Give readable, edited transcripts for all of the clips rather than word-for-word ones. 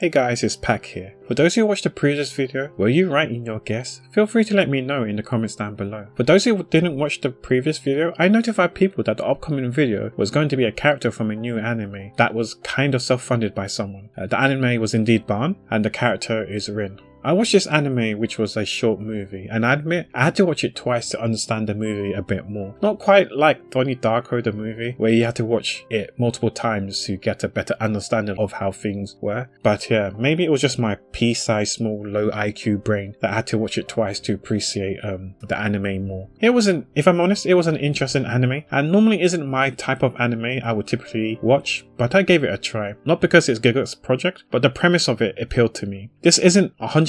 Hey guys, it's Pack here. For those who watched the previous video, were you right in your guess? Feel free to let me know in the comments down below. For those who didn't watch the previous video, I notified people that the upcoming video was going to be a character from a new anime that was kind of self-funded by someone. The anime was indeed Bâan, and the character is Rin. I watched this anime, which was a short movie, and I admit I had to watch it twice to understand the movie a bit more. Not quite like Donnie Darko the movie, where you had to watch it multiple times to get a better understanding of how things were. But yeah, maybe it was just my pea-sized small low IQ brain that I had to watch it twice to appreciate the anime more. It wasn't, if I'm honest, it was an interesting anime, and normally isn't my type of anime I would typically watch, but I gave it a try. Not because it's Giga's project, but the premise of it appealed to me. This isn't 100%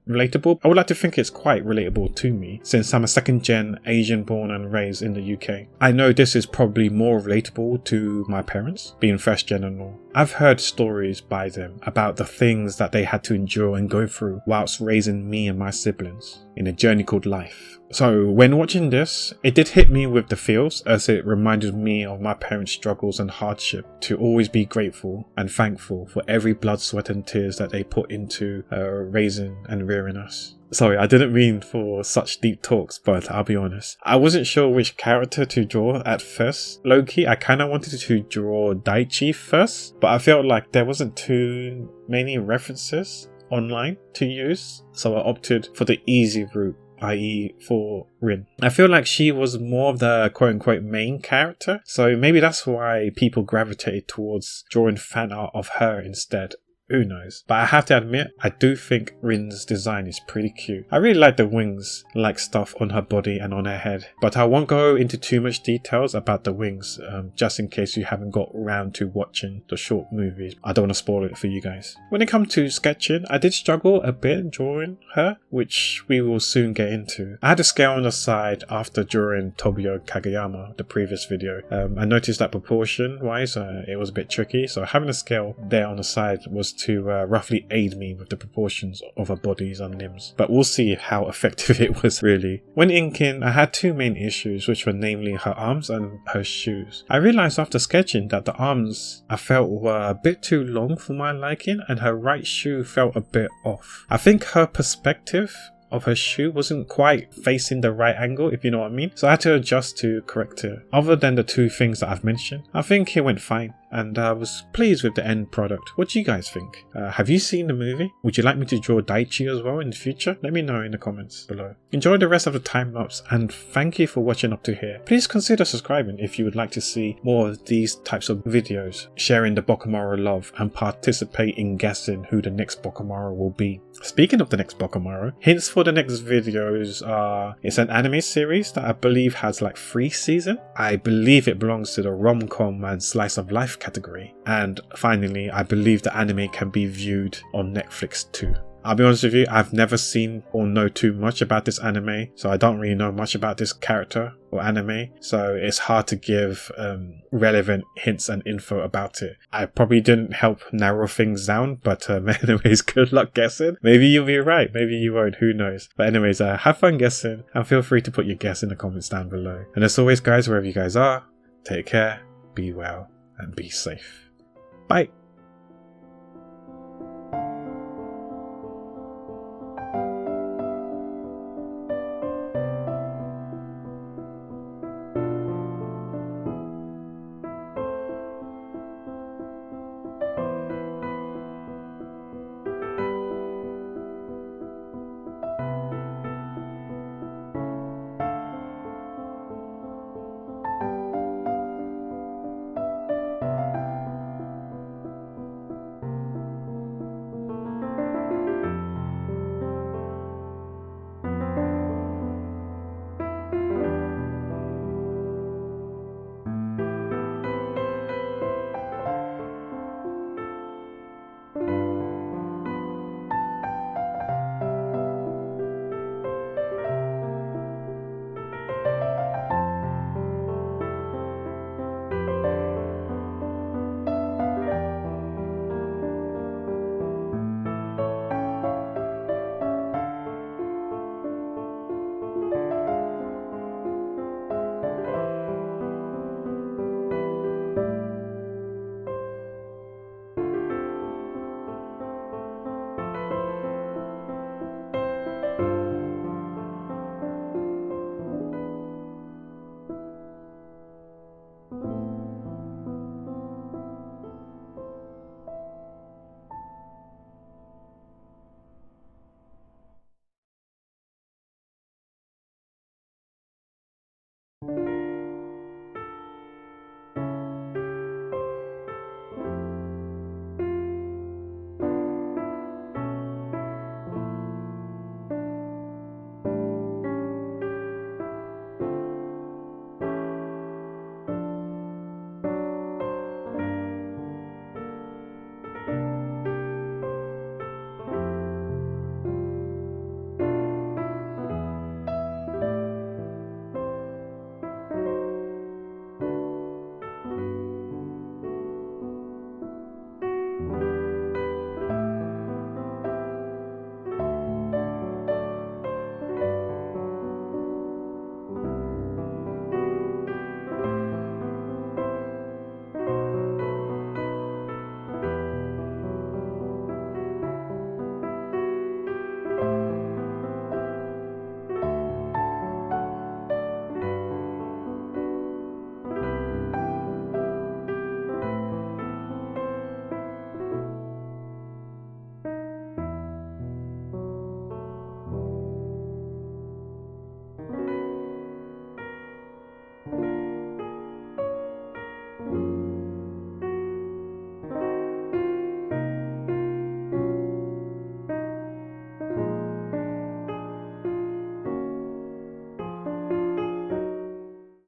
relatable. I would like to think it's quite relatable to me, since I'm a second gen Asian born and raised in the UK. I know this is probably more relatable to my parents, being first gen and all. I've heard stories by them about the things that they had to endure and go through whilst raising me and my siblings in a journey called life. So when watching this, it did hit me with the feels, as it reminded me of my parents' struggles and hardship, to always be grateful and thankful for every blood, sweat and tears that they put into raising and rearing us. Sorry, I didn't mean for such deep talks, but I'll be honest, I wasn't sure which character to draw at first. Low-key, I kind of wanted to draw Daichi first, but I felt like there wasn't too many references online to use, so I opted for the easy route, i.e. for Rin. I feel like she was more of the quote-unquote main character, so maybe that's why people gravitated towards drawing fan art of her instead. Who knows? But I have to admit, I do think Rin's design is pretty cute. I really like the wings, like stuff on her body and on her head. But I won't go into too much details about the wings, just in case you haven't got around to watching the short movies. I don't want to spoil it for you guys. When it comes to sketching, I did struggle a bit drawing her, which we will soon get into. I had a scale on the side after drawing Tobio Kageyama, the previous video. I noticed that proportion wise, it was a bit tricky, so having a scale there on the side was to roughly aid me with the proportions of her bodies and limbs, but we'll see how effective it was really. When inking, I had two main issues, which were namely her arms and her shoes. I realised after sketching that the arms I felt were a bit too long for my liking, and her right shoe felt a bit off. I think her perspective of her shoe wasn't quite facing the right angle, if you know what I mean, so I had to adjust to correct it. Other than the two things that I've mentioned, I think it went fine, and I was pleased with the end product. What do you guys think? Have you seen the movie? Would you like me to draw Daichi as well in the future? Let me know in the comments below. Enjoy the rest of the time lapse, and thank you for watching up to here. Please consider subscribing if you would like to see more of these types of videos, sharing the Bokumaro love, and participate in guessing who the next Bokumaro will be. Speaking of the next Bokumaro, hints for the next videos are, it's an anime series that I believe has like 3 seasons. I believe it belongs to the rom-com and slice of life category. And finally, I believe the anime can be viewed on Netflix too. I'll be honest with you, I've never seen or know too much about this anime, so I don't really know much about this character or anime, so it's hard to give relevant hints and info about it. I probably didn't help narrow things down, but anyways, good luck guessing. Maybe you'll be right, maybe you won't, who knows. But anyways, have fun guessing, and feel free to put your guess in the comments down below. And as always guys, wherever you guys are, take care, be well, and be safe. Bye!